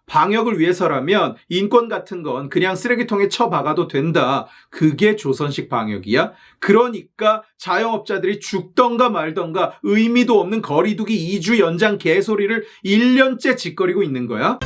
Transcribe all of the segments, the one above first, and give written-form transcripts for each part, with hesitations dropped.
방역을 위해서라면 인권 같은 건 그냥 쓰레기통에 쳐박아도 된다. 그게 조선식 방역이야? 그러니까 자영업자들이 죽던가 말던가 의미도 없는 거리두기 2주 연장 개소리를 1년째 짓거리고 있는 거야?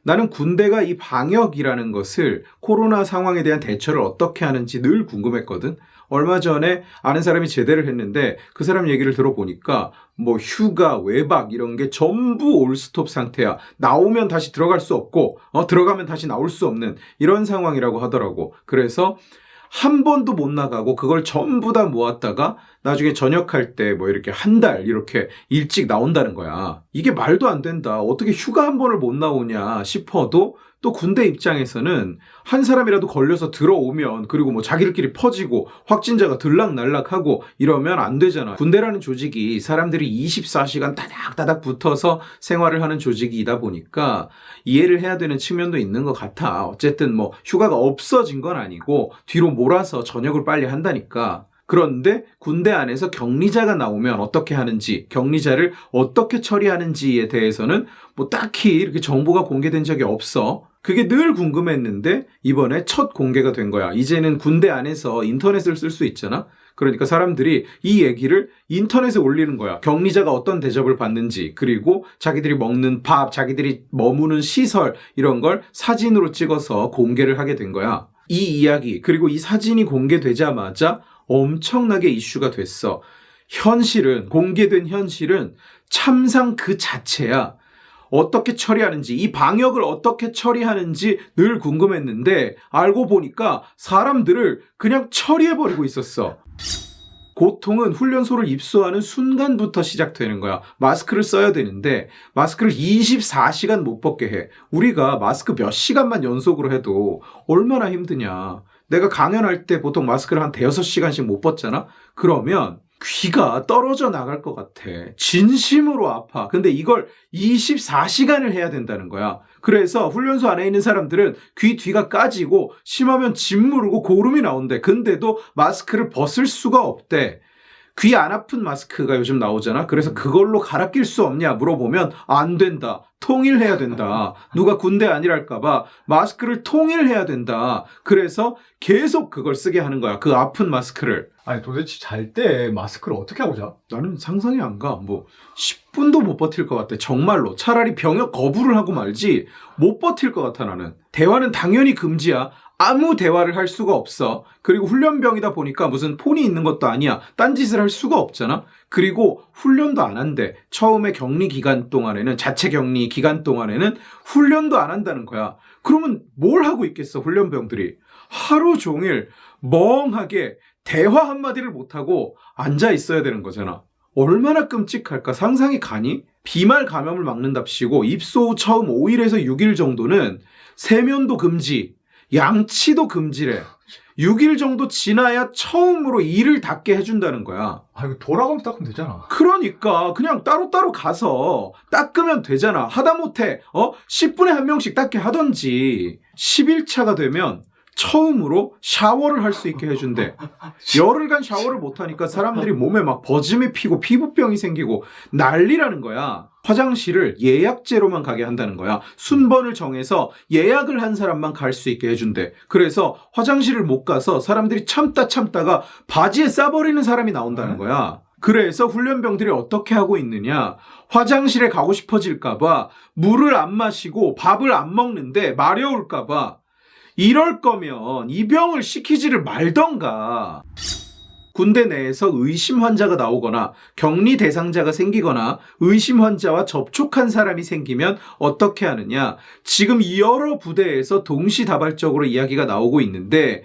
나는 군대가 이 방역이라는 것을 코로나 상황에 대한 대처를 어떻게 하는지 늘 궁금했거든. 얼마 전에 아는 사람이 제대를 했는데 그 사람 얘기를 들어보니까 뭐 휴가, 외박 이런 게 전부 올스톱 상태야. 나오면 다시 들어갈 수 없고 들어가면 다시 나올 수 없는 이런 상황이라고 하더라고. 그래서 한 번도 못 나가고 그걸 전부 다 모았다가 나중에 전역할 때 뭐 이렇게 한 달 이렇게 일찍 나온다는 거야. 이게 말도 안 된다. 어떻게 휴가 한 번을 못 나오냐 싶어도 또 군대 입장에서는 한 사람이라도 걸려서 들어오면 그리고 뭐 자기들끼리 퍼지고 확진자가 들락날락하고 이러면 안 되잖아. 군대라는 조직이 사람들이 24시간 따닥따닥 붙어서 생활을 하는 조직이다 보니까 이해를 해야 되는 측면도 있는 것 같아. 어쨌든 뭐 휴가가 없어진 건 아니고 뒤로 몰아서 전역을 빨리 한다니까. 그런데 군대 안에서 격리자가 나오면 어떻게 하는지, 격리자를 어떻게 처리하는지에 대해서는 뭐 딱히 이렇게 정보가 공개된 적이 없어. 그게 늘 궁금했는데 이번에 첫 공개가 된 거야. 이제는 군대 안에서 인터넷을 쓸 수 있잖아. 그러니까 사람들이 이 얘기를 인터넷에 올리는 거야. 격리자가 어떤 대접을 받는지, 그리고 자기들이 먹는 밥, 자기들이 머무는 시설 이런 걸 사진으로 찍어서 공개를 하게 된 거야. 이 이야기, 그리고 이 사진이 공개되자마자 엄청나게 이슈가 됐어. 공개된 현실은 참상 그 자체야. 어떻게 처리하는지, 이 방역을 어떻게 처리하는지 늘 궁금했는데 알고 보니까 사람들을 그냥 처리해버리고 있었어. 고통은 훈련소를 입소하는 순간부터 시작되는 거야. 마스크를 써야 되는데 마스크를 24시간 못 벗게 해. 우리가 마스크 몇 시간만 연속으로 해도 얼마나 힘드냐. 내가 강연할 때 보통 마스크를 한 5-6시간씩 못 벗잖아? 그러면 귀가 떨어져 나갈 것 같아. 진심으로 아파. 근데 이걸 24시간을 해야 된다는 거야. 그래서 훈련소 안에 있는 사람들은 귀 뒤가 까지고 심하면 짓무르고 고름이 나온대. 근데도 마스크를 벗을 수가 없대. 귀 안 아픈 마스크가 요즘 나오잖아. 그래서 그걸로 갈아 낄 수 없냐 물어보면 안 된다. 통일해야 된다. 누가 군대 아니랄까봐 마스크를 통일해야 된다. 그래서 계속 그걸 쓰게 하는 거야. 그 아픈 마스크를. 아니 도대체 잘 때 마스크를 어떻게 하고 자? 나는 상상이 안 가. 뭐 10분도 못 버틸 것 같아. 정말로. 차라리 병역 거부를 하고 말지 못 버틸 것 같아 나는. 대화는 당연히 금지야. 아무 대화를 할 수가 없어. 그리고 훈련병이다 보니까 무슨 폰이 있는 것도 아니야. 딴짓을 할 수가 없잖아. 그리고 훈련도 안 한대. 처음에 격리 기간 동안에는, 자체 격리 기간 동안에는 훈련도 안 한다는 거야. 그러면 뭘 하고 있겠어, 훈련병들이. 하루 종일 멍하게 대화 한마디를 못하고 앉아 있어야 되는 거잖아. 얼마나 끔찍할까? 상상이 가니? 비말 감염을 막는답시고 입소 후 처음 5일에서 6일 정도는 세면도 금지, 양치도 금지래. 6일 정도 지나야 처음으로 이를 닦게 해준다는 거야. 아 이거 돌아가면서 닦으면 되잖아. 그러니까 그냥 따로따로 가서 닦으면 되잖아. 하다못해 10분에 한 명씩 닦게 하던지. 10일차가 되면 처음으로 샤워를 할 수 있게 해준대. 열흘간 샤워를 못하니까 사람들이 몸에 막 버짐이 피고 피부병이 생기고 난리라는 거야. 화장실을 예약제로만 가게 한다는 거야. 순번을 정해서 예약을 한 사람만 갈 수 있게 해준대. 그래서 화장실을 못 가서 사람들이 참다가 바지에 싸버리는 사람이 나온다는 거야. 그래서 훈련병들이 어떻게 하고 있느냐. 화장실에 가고 싶어질까봐 물을 안 마시고 밥을 안 먹는데 마려울까봐. 이럴 거면 입영을 시키지를 말던가. 군대 내에서 의심 환자가 나오거나 격리 대상자가 생기거나 의심 환자와 접촉한 사람이 생기면 어떻게 하느냐. 지금 여러 부대에서 동시다발적으로 이야기가 나오고 있는데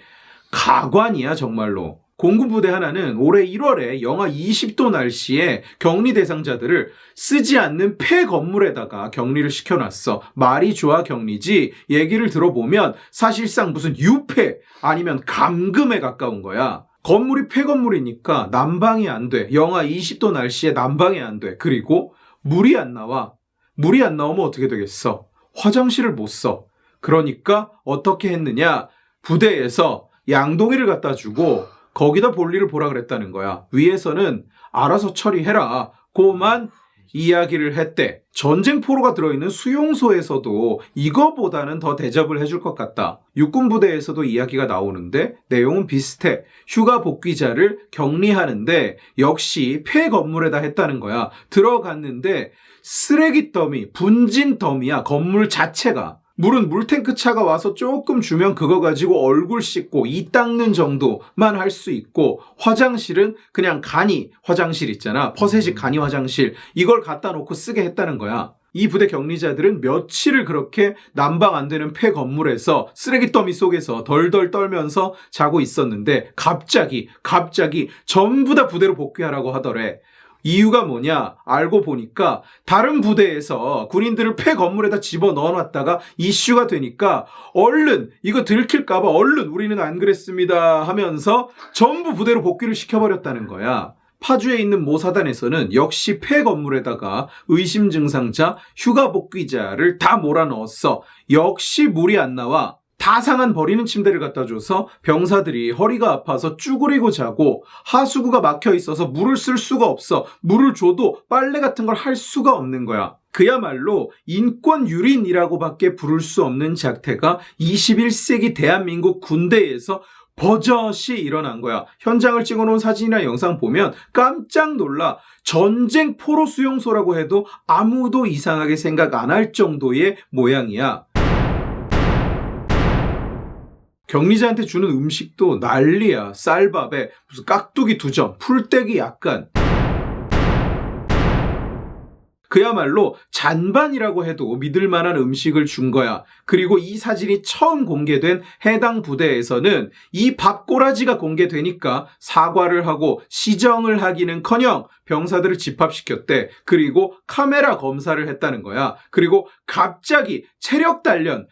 가관이야 정말로. 공군부대 하나는 올해 1월에 영하 20도 날씨에 격리 대상자들을 쓰지 않는 폐 건물에다가 격리를 시켜놨어. 말이 좋아 격리지. 얘기를 들어보면 사실상 무슨 유폐 아니면 감금에 가까운 거야. 건물이 폐건물이니까 난방이 안 돼. 영하 20도 날씨에 난방이 안 돼. 그리고 물이 안 나와. 물이 안 나오면 어떻게 되겠어? 화장실을 못 써. 그러니까 어떻게 했느냐. 부대에서 양동이를 갖다 주고 거기다 볼일을 보라 그랬다는 거야. 위에서는 알아서 처리해라. 고만 이야기를 했대. 전쟁 포로가 들어있는 수용소에서도 이거보다는 더 대접을 해줄 것 같다. 육군 부대에서도 이야기가 나오는데 내용은 비슷해. 휴가 복귀자를 격리하는데 역시 폐 건물에다 했다는 거야. 들어갔는데 쓰레기 더미, 분진 더미야. 건물 자체가. 물은 물탱크 차가 와서 조금 주면 그거 가지고 얼굴 씻고 이 닦는 정도만 할 수 있고, 화장실은 그냥 간이 화장실 있잖아. 퍼세식 간이 화장실. 이걸 갖다 놓고 쓰게 했다는 거야. 이 부대 격리자들은 며칠을 그렇게 난방 안 되는 폐 건물에서 쓰레기 더미 속에서 덜덜 떨면서 자고 있었는데 갑자기 전부 다 부대로 복귀하라고 하더래. 이유가 뭐냐? 알고 보니까 다른 부대에서 군인들을 폐 건물에다 집어 넣어놨다가 이슈가 되니까 얼른 이거 들킬까봐 얼른 우리는 안 그랬습니다 하면서 전부 부대로 복귀를 시켜버렸다는 거야. 파주에 있는 모 사단에서는 역시 폐 건물에다가 의심 증상자, 휴가 복귀자를 다 몰아넣었어. 역시 물이 안 나와. 다 상한 버리는 침대를 갖다 줘서 병사들이 허리가 아파서 쭈그리고 자고, 하수구가 막혀 있어서 물을 쓸 수가 없어. 물을 줘도 빨래 같은 걸 할 수가 없는 거야. 그야말로 인권 유린이라고밖에 부를 수 없는 작태가 21세기 대한민국 군대에서 버젓이 일어난 거야. 현장을 찍어놓은 사진이나 영상 보면 깜짝 놀라. 전쟁 포로 수용소라고 해도 아무도 이상하게 생각 안 할 정도의 모양이야. 격리자한테 주는 음식도 난리야. 쌀밥에 무슨 깍두기 2점, 풀떼기 약간. 그야말로 잔반이라고 해도 믿을 만한 음식을 준 거야. 그리고 이 사진이 처음 공개된 해당 부대에서는 이 밥꼬라지가 공개되니까 사과를 하고 시정을 하기는커녕 병사들을 집합시켰대. 그리고 카메라 검사를 했다는 거야. 그리고 갑자기 체력 단련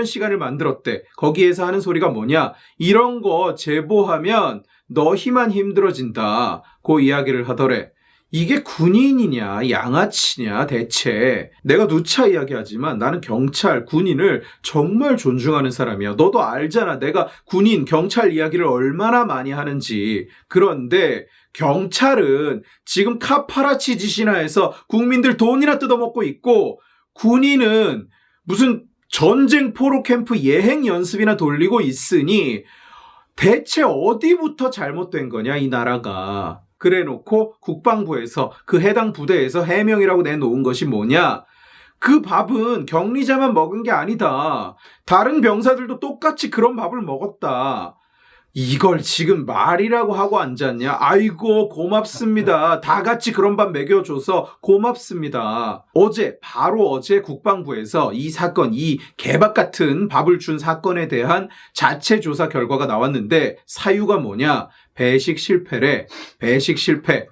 시간을 만들었대. 거기에서 하는 소리가 뭐냐? 이런 거 제보하면 너 힘만 힘들어진다. 그 이야기를 하더래. 이게 군인이냐 양아치냐 대체. 내가 누차 이야기하지만 나는 경찰, 군인을 정말 존중하는 사람이야. 너도 알잖아. 내가 군인, 경찰 이야기를 얼마나 많이 하는지. 그런데 경찰은 지금 카파라치 짓이나 해서 국민들 돈이나 뜯어먹고 있고, 군인은 무슨 전쟁 포로 캠프 예행 연습이나 돌리고 있으니 대체 어디부터 잘못된 거냐 이 나라가. 그래 놓고 국방부에서 그 해당 부대에서 해명이라고 내놓은 것이 뭐냐? 그 밥은 격리자만 먹은 게 아니다. 다른 병사들도 똑같이 그런 밥을 먹었다. 이걸 지금 말이라고 하고 앉았냐? 아이고 고맙습니다. 다 같이 그런 밥 먹여줘서 고맙습니다. 바로 어제 국방부에서 이 사건, 이 개밥 같은 밥을 준 사건에 대한 자체 조사 결과가 나왔는데 사유가 뭐냐? 배식 실패래. 배식 실패.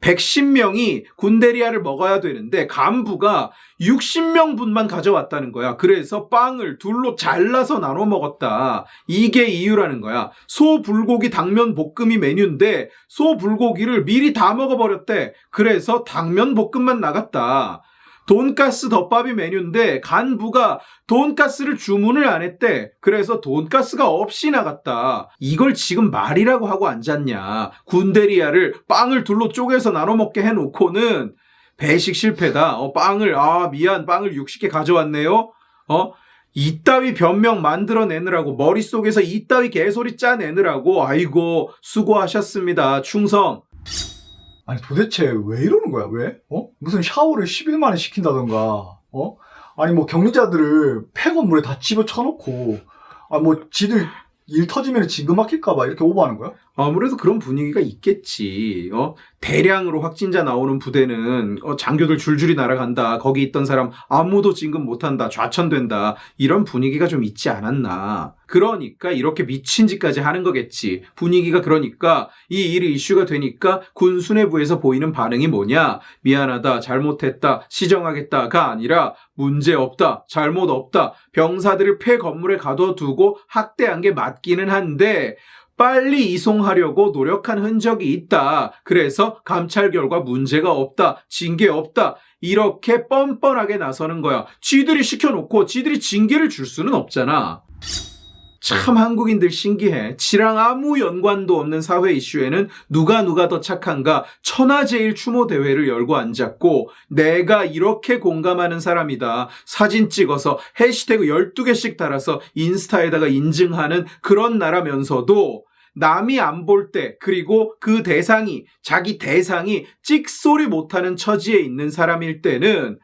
110명이 군대리아를 먹어야 되는데 간부가 60명분만 가져왔다는 거야. 그래서 빵을 둘로 잘라서 나눠 먹었다. 이게 이유라는 거야. 소불고기 당면 볶음이 메뉴인데 소불고기를 미리 다 먹어버렸대. 그래서 당면 볶음만 나갔다. 돈가스 덮밥이 메뉴인데 간부가 돈가스를 주문을 안 했대. 그래서 돈가스가 없이 나갔다. 이걸 지금 말이라고 하고 앉았냐. 군대리아를 빵을 둘로 쪼개서 나눠 먹게 해놓고는 배식 실패다. 빵을 60개 가져왔네요. 이따위 변명 만들어내느라고, 머릿속에서 이따위 개소리 짜내느라고, 아이고 수고하셨습니다. 충성. 아니 도대체 왜 이러는 거야? 왜? 무슨 샤워를 10일 만에 시킨다던가, 아니 뭐 격리자들을 폐건물에 다 집어쳐놓고, 지들 일 터지면 징금 막힐까봐 이렇게 오버하는 거야? 아무래도 그런 분위기가 있겠지. 대량으로 확진자 나오는 부대는 장교들 줄줄이 날아간다. 거기 있던 사람 아무도 진급 못한다. 좌천된다. 이런 분위기가 좀 있지 않았나. 그러니까 이렇게 미친 짓까지 하는 거겠지. 분위기가 그러니까 이 일이 이슈가 되니까 군 수뇌부에서 보이는 반응이 뭐냐. 미안하다, 잘못했다, 시정하겠다가 아니라 문제없다, 잘못 없다, 병사들을 폐 건물에 가둬두고 학대한 게 맞기는 한데 빨리 이송하려고 노력한 흔적이 있다. 그래서 감찰 결과 문제가 없다, 징계 없다, 이렇게 뻔뻔하게 나서는 거야. 지들이 시켜놓고 지들이 징계를 줄 수는 없잖아. 참 한국인들 신기해. 지랑 아무 연관도 없는 사회 이슈에는 누가 더 착한가 천하제일 추모 대회를 열고 앉았고 내가 이렇게 공감하는 사람이다. 사진 찍어서 해시태그 12개씩 달아서 인스타에다가 인증하는 그런 나라면서도 남이 안 볼 때 그리고 그 대상이 자기 대상이 찍소리 못하는 처지에 있는 사람일 때는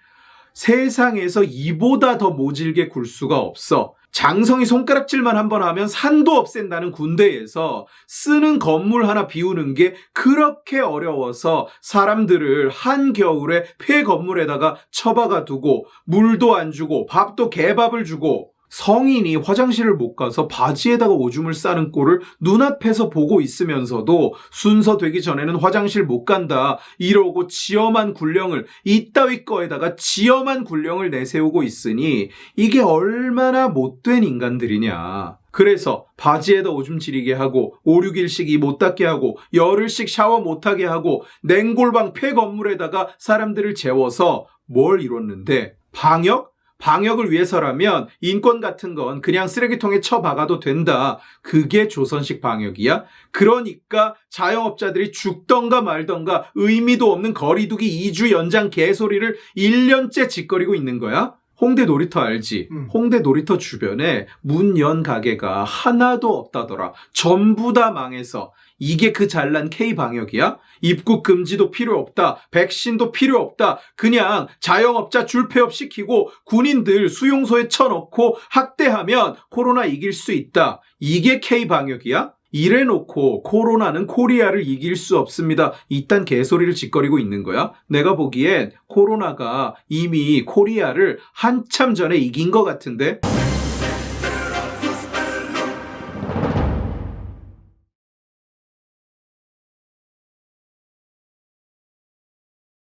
세상에서 이보다 더 모질게 굴 수가 없어. 장성이 손가락질만 한번 하면 산도 없앤다는 군대에서 쓰는 건물 하나 비우는 게 그렇게 어려워서 사람들을 한겨울에 폐 건물에다가 처박아 두고 물도 안 주고 밥도 개밥을 주고 성인이 화장실을 못 가서 바지에다가 오줌을 싸는 꼴을 눈앞에서 보고 있으면서도 순서 되기 전에는 화장실 못 간다 이러고 지엄한 군령을 이따위 거에다가 지엄한 군령을 내세우고 있으니 이게 얼마나 못된 인간들이냐. 그래서 바지에다 오줌 지리게 하고 5, 6일씩 이 못 닦게 하고 열흘씩 샤워 못하게 하고 냉골방 폐 건물에다가 사람들을 재워서 뭘 이뤘는데 방역? 방역을 위해서라면 인권 같은 건 그냥 쓰레기통에 쳐박아도 된다. 그게 조선식 방역이야? 그러니까 자영업자들이 죽던가 말던가 의미도 없는 거리두기 2주 연장 개소리를 1년째 짓거리고 있는 거야? 홍대 놀이터 알지? 홍대 놀이터 주변에 문 연 가게가 하나도 없다더라. 전부 다 망해서. 이게 그 잘난 K방역이야? 입국 금지도 필요 없다. 백신도 필요 없다. 그냥 자영업자 줄 폐업 시키고 군인들 수용소에 쳐넣고 학대하면 코로나 이길 수 있다. 이게 K방역이야? 이래놓고 코로나는 코리아를 이길 수 없습니다. 이딴 개소리를 짓거리고 있는 거야? 내가 보기엔 코로나가 이미 코리아를 한참 전에 이긴 것 같은데?